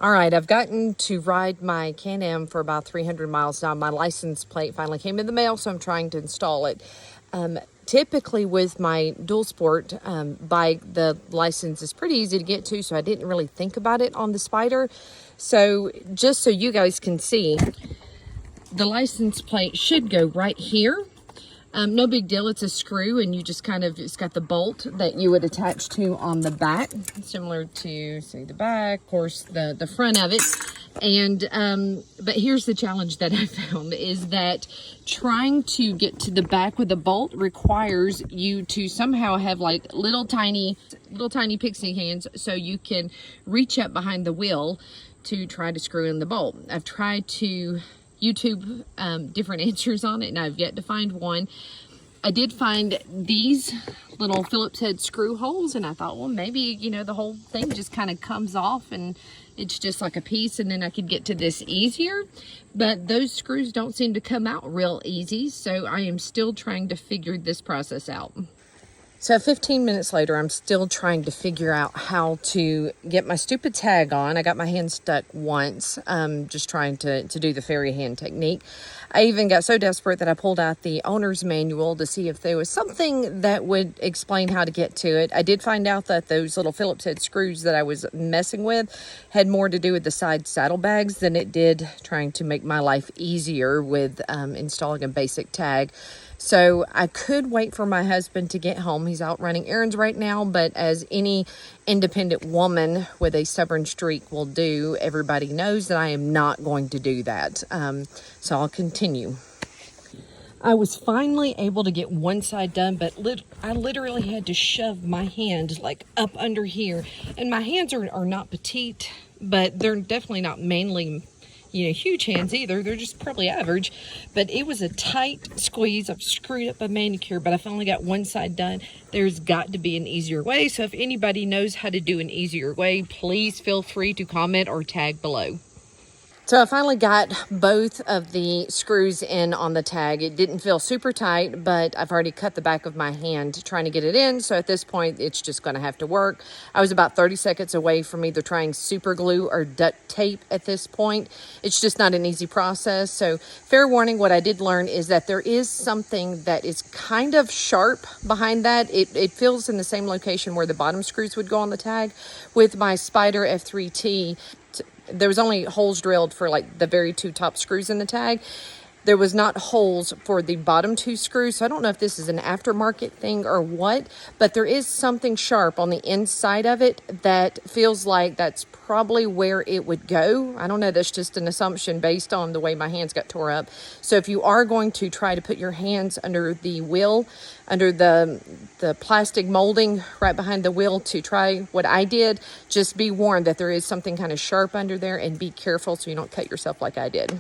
All right, I've gotten to ride my Can-Am for about 300 miles now. My license plate finally came in the mail, so I'm trying to install it. Typically with my dual sport bike, the license is pretty easy to get to, so I didn't really think about it on the Spyder. So just so you guys can see, the license plate should go right here. No big deal, it's a screw, and you just it's got the bolt that you would attach to on the back, similar to, say, the back, of course, the front of it. And, but here's the challenge that I found, is that trying to get to the back with a bolt requires you to somehow have like little tiny pixie hands, so you can reach up behind the wheel to try to screw in the bolt. I've tried to YouTube different answers on it, and I've yet to find one. I did find these little Phillips head screw holes, and I thought, well, maybe, you know, the whole thing just kind of comes off and it's just like a piece, and then I could get to this easier. But those screws don't seem to come out real easy, so I am still trying to figure this process out. So 15 minutes later, I'm still trying to figure out how to get my stupid tag on. I got my hand stuck once, just trying to do the fairy hand technique. I even got so desperate that I pulled out the owner's manual to see if there was something that would explain how to get to it. I did find out that those little Phillips head screws that I was messing with had more to do with the side saddlebags than it did trying to make my life easier with installing a basic tag. So I could wait for my husband to get home. He's out running errands right now, but as any independent woman with a stubborn streak will do, everybody knows that I am not going to do that. So I'll continue. I was finally able to get one side done, but I literally had to shove my hand like up under here. And my hands are not petite, but they're definitely not mainly, you know, huge hands either. They're just probably average, but it was a tight squeeze. I've screwed up a manicure, but I finally got one side done. There's got to be an easier way. So if anybody knows how to do an easier way, please feel free to comment or tag below. So I finally got both of the screws in on the tag. It didn't feel super tight, but I've already cut the back of my hand trying to get it in. So at this point, it's just going to have to work. I was about 30 seconds away from either trying super glue or duct tape at this point. It's just not an easy process. So fair warning, what I did learn is that there is something that is kind of sharp behind that. It feels in the same location where the bottom screws would go on the tag. With my Spyder F3 T, there was only holes drilled for like the very two top screws in the tag. There was not holes for the bottom two screws. So I don't know if this is an aftermarket thing or what, but there is something sharp on the inside of it that feels like that's probably where it would go. I don't know, that's just an assumption based on the way my hands got tore up. So if you are going to try to put your hands under the wheel, under the plastic molding right behind the wheel to try what I did, just be warned that there is something kind of sharp under there, and be careful so you don't cut yourself like I did.